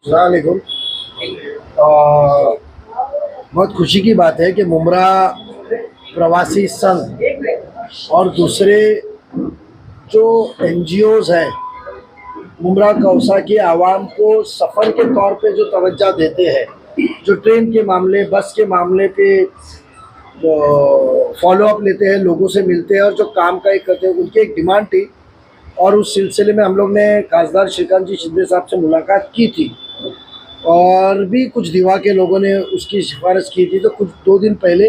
अस्सलामुअलैकुम। बहुत खुशी की बात है कि मुमरा प्रवासी संघ और दूसरे जो एनजीओज़ हैं मुमरा कौसा के आवाम को सफ़र के तौर पे जो तवज्जो देते हैं, जो ट्रेन के मामले बस के मामले पे फॉलो अप लेते हैं, लोगों से मिलते हैं और जो काम का एक करते हैं, उनकी एक डिमांड थी और उस सिलसिले में हम लोग ने खासदार श्रीकांत जी शिंदे साहब से मुलाकात की थी और भी कुछ दीवा के लोगों ने उसकी सिफारिश की थी। तो कुछ 2 दिन पहले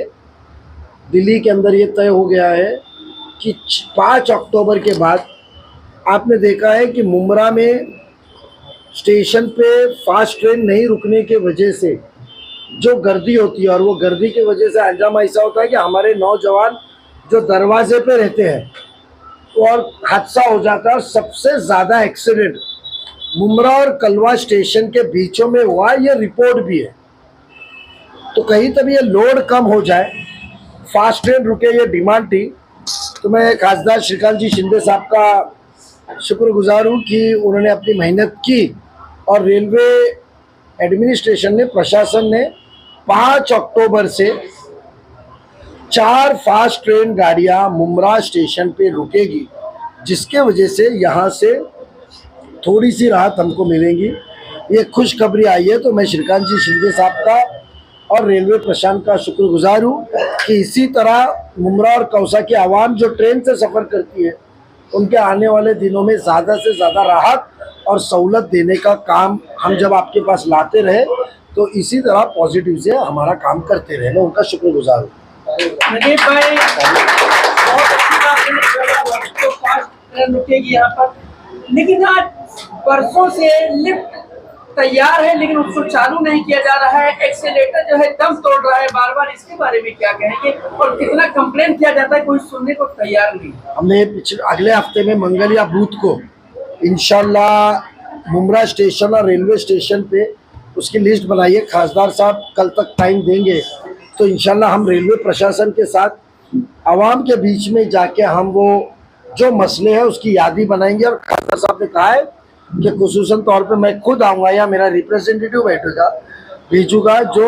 दिल्ली के अंदर ये तय हो गया है कि 5 अक्टूबर के बाद आपने देखा है कि मुमरा में स्टेशन पे फास्ट ट्रेन नहीं रुकने के वजह से जो गर्दी होती है और वो गर्दी की वजह से अंजाम ऐसा होता है कि हमारे नौजवान जो दरवाजे पे रहते हैं और हादसा हो जाता है। और सबसे ज़्यादा एक्सीडेंट मुमरा और कलवा स्टेशन के बीचों में हुआ, ये रिपोर्ट भी है। तो कहीं तभी ये लोड कम हो जाए, फास्ट ट्रेन रुके, ये डिमांड थी। तो मैं खासदार श्रीकांत जी शिंदे साहब का शुक्रगुजार हूँ कि उन्होंने अपनी मेहनत की और रेलवे एडमिनिस्ट्रेशन ने, प्रशासन ने 5 अक्टूबर से 4 फास्ट ट्रेन गाड़ियाँ मुमरा स्टेशन पे रुकेगी, जिसके वजह से यहाँ से थोड़ी सी राहत हमको मिलेगी। ये खुशखबरी आई है। तो मैं श्रीकांत जी शिंदे साहब का और रेलवे प्रशासन का शुक्रगुजार हूँ कि इसी तरह मुमरा और कौसा की आवाम जो ट्रेन से सफ़र करती है, उनके आने वाले दिनों में ज़्यादा से ज़्यादा राहत और सहूलत देने का काम हम जब आपके पास लाते रहे, तो इसी तरह पॉजिटिव से हमारा काम करते रहे। मैं उनका शुक्रगुजार हूँ। नजीब भाई, बहुत अच्छी बात है तो फास्ट ट्रेन रुकेगी यहाँ पर, लेकिन आज परसों से लिफ्ट तैयार है लेकिन उसको चालू नहीं किया जा रहा है। एक्सीलेटर जो है दम तोड़ रहा है बार बार, इसके बारे में क्या कहेंगे? और कितना कंप्लेंट किया जाता है, कोई सुनने को तैयार नहीं। हमने अगले हफ्ते में मंगल या बुध को इंशाल्लाह मुमरा स्टेशन और रेलवे स्टेशन पे उसकी लिस्ट बनाइए। खासदार साहब कल तक टाइम देंगे तो इंशाल्लाह हम रेलवे प्रशासन के साथ आवाम के बीच में जाके हम वो जो मसले हैं उसकी यादी बनाएंगे। और खासदार साहब ने कहा है कि खुसूसन तौर पे मैं खुद आऊँगा या मेरा रिप्रेजेंटेटिव बैठेगा, भेजूँगा जो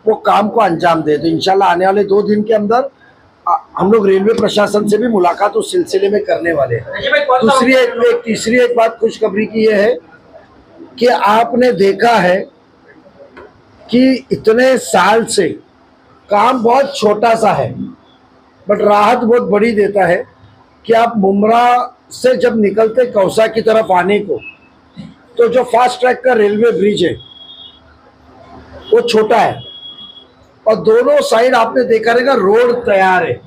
वो काम को अंजाम दे। तो इंशाल्लाह आने वाले 2 दिन के अंदर हम लोग रेलवे प्रशासन से भी मुलाकात उस सिलसिले में करने वाले हैं। तीसरी एक बात खुशखबरी की ये है कि आपने देखा है कि इतने साल से काम बहुत छोटा सा है बट राहत बहुत बड़ी देता है कि आप मुमरा से जब निकलते कौसा की तरफ आने को, तो जो फास्ट ट्रैक का रेलवे ब्रिज है वो छोटा है और दोनों साइड आपने देखा रहेगा रोड तैयार है,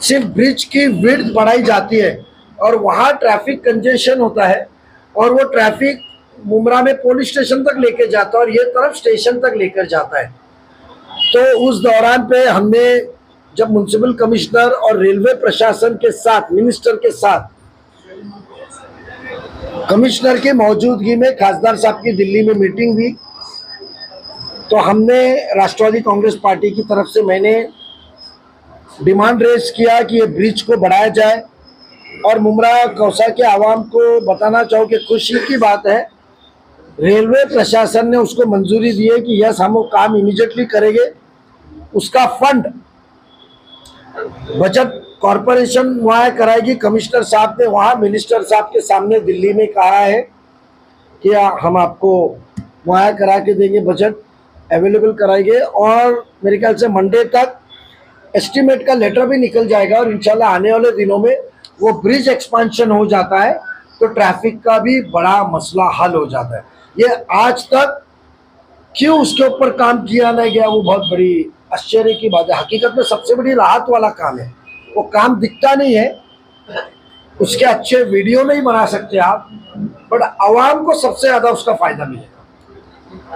सिर्फ ब्रिज की विड्थ बढ़ाई जाती है और वहाँ ट्रैफिक कंजेशन होता है और वो ट्रैफिक मुमरा में पुलिस स्टेशन तक लेकर जाता है और ये तरफ स्टेशन तक लेकर जाता है। तो उस दौरान पे हमने जब म्युनिसिपल कमिश्नर और रेलवे प्रशासन के साथ, मिनिस्टर के साथ, कमिश्नर की मौजूदगी में खासदार साहब की दिल्ली में मीटिंग हुई, तो हमने राष्ट्रवादी कांग्रेस पार्टी की तरफ से मैंने डिमांड रेज किया कि ये ब्रिज को बढ़ाया जाए। और मुमरा कौसा के आवाम को बताना चाहूँ कि खुशी की बात है, रेलवे प्रशासन ने उसको मंजूरी दी है कि यस हम वो काम इमीडिएटली करेंगे। उसका फंड बजट कॉरपोरेशन मुहैया कराएगी। कमिश्नर साहब ने वहाँ मिनिस्टर साहब के सामने दिल्ली में कहा है कि हम आपको मुहैया करा के देंगे, बजट अवेलेबल कराएंगे और मेरे ख्याल से मंडे तक एस्टीमेट का लेटर भी निकल जाएगा और इंशाल्लाह आने वाले दिनों में वो ब्रिज एक्सपांशन हो जाता है तो ट्रैफिक का भी बड़ा मसला हल हो जाता है। ये आज तक क्यों उसके ऊपर काम किया नहीं गया, वो बहुत बड़ी आश्चर्य की बात है। हकीकत में सबसे बड़ी राहत वाला काम है, वो काम दिखता नहीं है, उसके अच्छे वीडियो नहीं बना सकते आप, बट आवाम को सबसे ज़्यादा उसका फ़ायदा मिलेगा।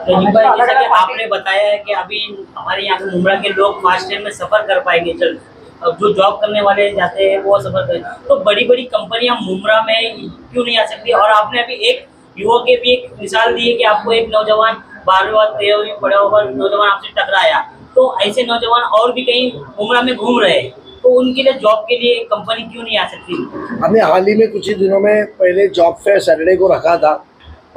जैसा कि आपने बताया है कि अभी हमारे यहाँ के मुमरा के लोग फास्ट ट्रेन में सफर कर पाएंगे जल्द, अब जो जॉब करने वाले जाते हैं वो सफर करें, तो बड़ी बड़ी कंपनियां मुमरा में क्यों नहीं आ सकती? और आपने अभी एक युवक के भी एक मिसाल दी है कि आपको एक नौजवान 12वीं 13वीं पढ़ा हुआ नौजवान आपसे टकराया, तो ऐसे नौजवान और भी कहीं मुमरा में घूम रहे हैं, तो उनके लिए जॉब के लिए कंपनी क्यों नहीं आ सकती? हमने हाल ही में कुछ ही दिनों में पहले जॉब फेयर सैटरडे को रखा था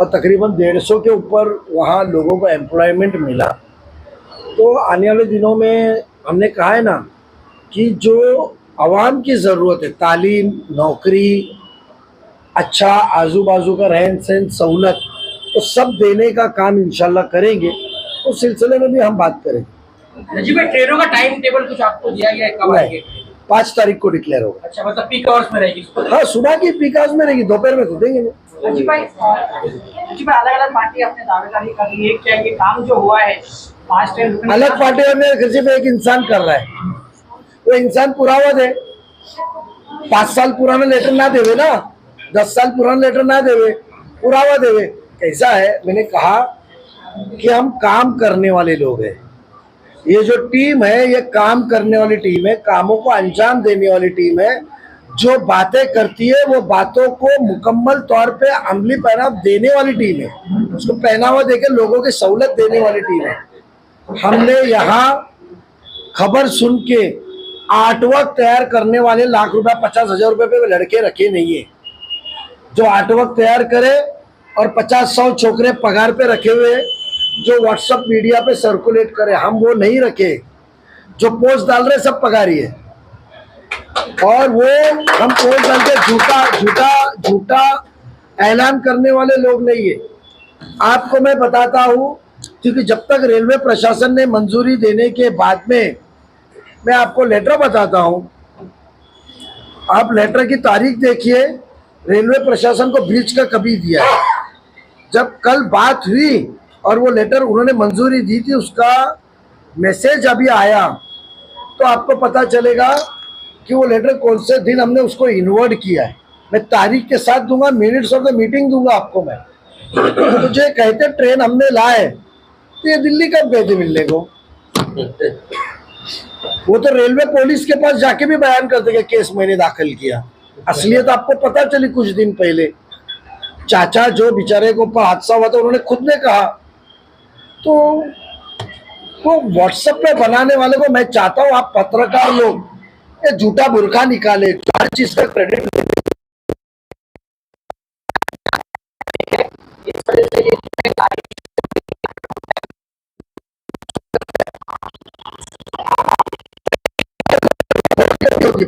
और तकरीबन 150 के ऊपर वहाँ लोगों को एम्प्लॉयमेंट मिला। तो आने वाले दिनों में हमने कहा है ना कि जो आवाम की ज़रूरत है, तालीम, नौकरी, अच्छा आजू बाजू का रहन सहन, सहूलत, तो सब देने का काम इंशाल्लाह करेंगे। उस सिलसिले में भी हम बात करेंगे। नजीब भाई, ट्रेनों का टाइम टेबल कुछ आपको दिया गया है, कब आएंगे? 5 तारीख को डिक्लेयर होगा। अच्छा, मतलब पीक आवर्स में रहेगी? हाँ, सुबह की पीक आवर्स में रहेगी, दोपहर में तो देंगे नहीं। नजीब भाई, अलग अलग पार्टी अपने दावेदारी कर रही है, क्या ये काम जो हुआ है 5 ट्रेन अलग पार्टियों में सिर्फ एक इंसान कर रहा है, वो इंसान पुरावा दे। 5 साल पुराना लेटर ना देवे ना, 10 साल पुराना लेटर ना देवे, पुरावा देवे। कैसा है, मैंने कहा कि हम काम करने वाले लोग हैं। ये जो टीम है ये काम करने वाली टीम है, कामों को अंजाम देने वाली टीम है। जो बातें करती है वो बातों को मुकम्मल तौर पे अमली पहनाव देने वाली टीम है, उसको पहनावा देकर लोगों की सहूलत देने वाली टीम है। हमने यहाँ खबर सुन के आर्टवर्क तैयार करने वाले लाख रुपया 50,000 रुपये पे लड़के रखे नहीं है। जो आर्टवर्क तैयार करे और 50-100 छोकरे पगार पे रखे हुए, जो व्हाट्सएप मीडिया पे सर्कुलेट करे, हम वो नहीं रखे। जो पोस्ट डाल रहे सब पगारी है, और वो हम पोस्ट डाल के झूठा ऐलान करने वाले लोग नहीं है। आपको मैं बताता हूँ, क्योंकि जब तक रेलवे प्रशासन ने मंजूरी देने के बाद में, मैं आपको लेटर बताता हूँ, आप लेटर की तारीख देखिए। रेलवे प्रशासन को ब्रिज का कभी दिया है, जब कल बात हुई और वो लेटर उन्होंने मंजूरी दी थी, उसका मैसेज अभी आया, तो आपको पता चलेगा कि वो लेटर कौन से दिन हमने उसको इन्वर्ट किया है। मैं तारीख के साथ दूंगा, मिनट्स ऑफ द मीटिंग दूंगा आपको मैं। तो जो कहते ट्रेन हमने लाए, तो ये दिल्ली कब गए थे मिलने को? वो तो रेलवे पुलिस के पास जाके भी बयान करते कि केस मैंने दाखिल किया। असलियत आपको पता चली कुछ दिन पहले। चाचा जो बेचारे को ऊपर हादसा हुआ था, उन्होंने खुद ने कहा। तो वो व्हाट्सएप पे बनाने वाले को मैं चाहता हूँ, आप पत्रकार लोग ये झूठा बुरखा निकाले, हर चीज का क्रेडिट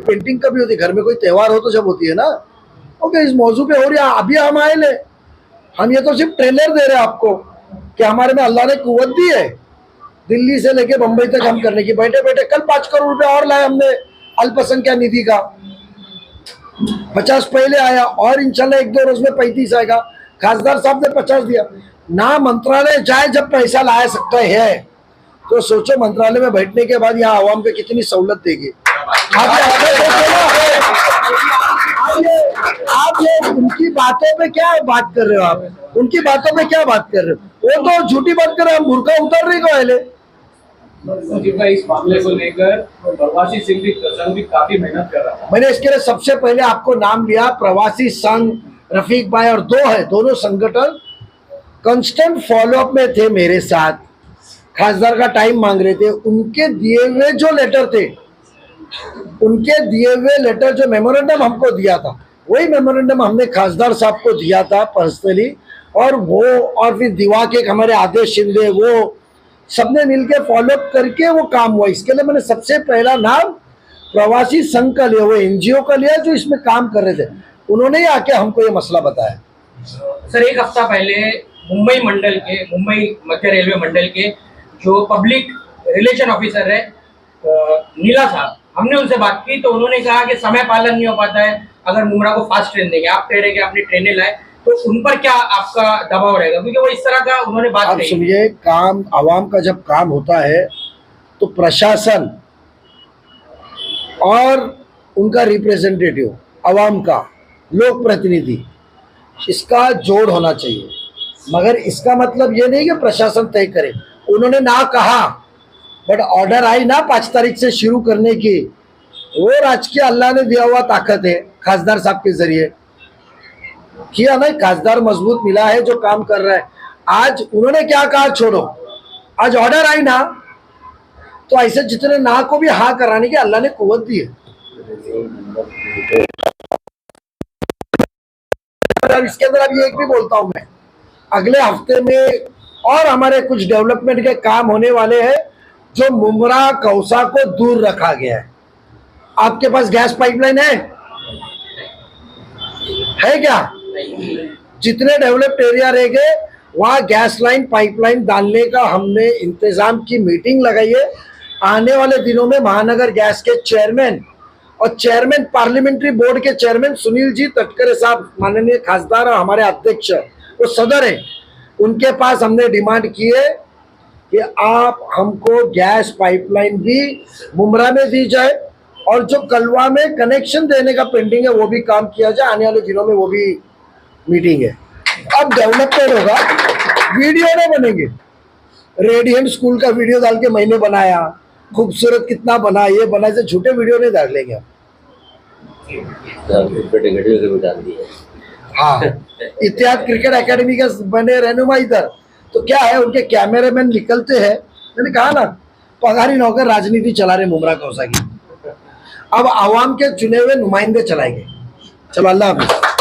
पेंटिंग कभी होती, घर में कोई त्योहार हो तो जब होती है ना। ओके, इस मौजू पे हो रही है, अभी हम आए ले, हम ये तो सिर्फ ट्रेलर दे रहे हैं आपको कि हमारे में अल्लाह ने कुव्वत दी है दिल्ली से लेके बंबई तक हम करने की। बैठे बैठे कल 5 करोड़ रुपए और लाए हमने अल्पसंख्यक निधि का। 50 पहले आया और इंशाल्लाह 1-2 रोज में 35 आएगा। खासदार साहब ने 50 दिया ना। मंत्रालय जाए जब पैसा ला सकता है, तो सोचो मंत्रालय में बैठने के बाद यहाँ आवाम को कितनी सहूलत देगी। आप ये उनकी बातों पे क्या बात कर रहे हो? आप उनकी बातों पे क्या बात कर रहे हो? वो तो झूठी बात कर रहे हो, हम बुरका उतर रही को पहले। इस मामले को लेकर प्रवासी संघ भी काफी मेहनत कर रहा है। मैंने इसके लिए सबसे पहले आपको नाम लिया, प्रवासी संघ, रफीक भाई और 2 है, दोनों संगठन कांस्टेंट फॉलोअप में थे मेरे साथ। खासदार का टाइम मांग रहे थे, उनके दिए हुए जो लेटर थे, उनके दिए हुए लेटर जो मेमोरेंडम हमको दिया था, वही मेमोरेंडम हमने खासदार साहब को दिया था पर्सनली। और वो और फिर दिवा के हमारे आदेश शिंदे, वो सबने मिलके फॉलोअप करके वो काम हुआ। इसके लिए मैंने सबसे पहला नाम प्रवासी संघ का लिया, वो एनजीओ का लिया जो इसमें काम कर रहे थे। उन्होंने ही आके हमको ये मसला बताया। सर, एक हफ्ता पहले मुंबई मध्य रेलवे मंडल के जो पब्लिक रिलेशन ऑफिसर है नीला साहब, हमने उनसे बात की तो उन्होंने कहा कि समय पालन नहीं हो पाता है अगर मुमरा को फास्ट ट्रेन देंगे। आप कह रहे हैं कि अपनी ट्रेनें लाए, तो उन पर क्या आपका दबाव रहेगा? क्योंकि वो इस तरह का उन्होंने बात आप कही। सुनिए, काम आवाम का जब काम होता है तो प्रशासन और उनका रिप्रेजेंटेटिव, आवाम का लोक प्रतिनिधि, इसका जोड़ होना चाहिए। मगर इसका मतलब ये नहीं कि प्रशासन तय करे। उन्होंने ना कहा, बट ऑर्डर आई ना 5 तारीख से शुरू करने की। वो राजकीय अल्लाह ने दिया हुआ ताकत है, खासदार साहब के जरिए किया ना। खासदार मजबूत मिला है जो काम कर रहा है। आज उन्होंने क्या कहा, छोड़ो, आज ऑर्डर आई ना, तो ऐसे जितने ना को भी हाँ कराने की अल्लाह ने कुव्वत दी है। इसके अंदर अभी एक भी बोलता हूं मैं, अगले हफ्ते में और हमारे कुछ डेवलपमेंट के काम होने वाले हैं जो मुमरा कौसा को दूर रखा गया है। आपके पास गैस पाइपलाइन है क्या? जितने डेवलप्ड एरिया रह गए वहाँ गैस लाइन पाइपलाइन डालने का हमने इंतजाम की मीटिंग लगाई है। आने वाले दिनों में महानगर गैस के चेयरमैन और चेयरमैन पार्लियामेंट्री बोर्ड के चेयरमैन सुनील जी तटकरे साहब माननीय खासदार और हमारे अध्यक्ष वो सदर है, उनके पास हमने डिमांड की है कि आप हमको गैस पाइपलाइन भी मुमरा में दी जाए और जो कलवा में कनेक्शन देने का पेंडिंग है वो भी काम किया जाए। आने वाले दिनों में वो भी मीटिंग है। अब डेवलपमेंट होगा, वीडियो नहीं बनेंगे। रेडियंट स्कूल का वीडियो डाल के मैंने बनाया, खूबसूरत कितना बना, ये बना, से झूठे वीडियो नहीं डालेंगे। हाँ, इतिहाद क्रिकेट एकेडमी का बने रहनुमा इधर तो क्या है, उनके कैमरामैन निकलते हैं। मैंने कहा ना, पगारी नौकर राजनीति चला रहे मुमरा कौसा की। अब आवाम के चुने हुए नुमाइंदे चलाएंगे। चलो, अल्लाह हाफिज।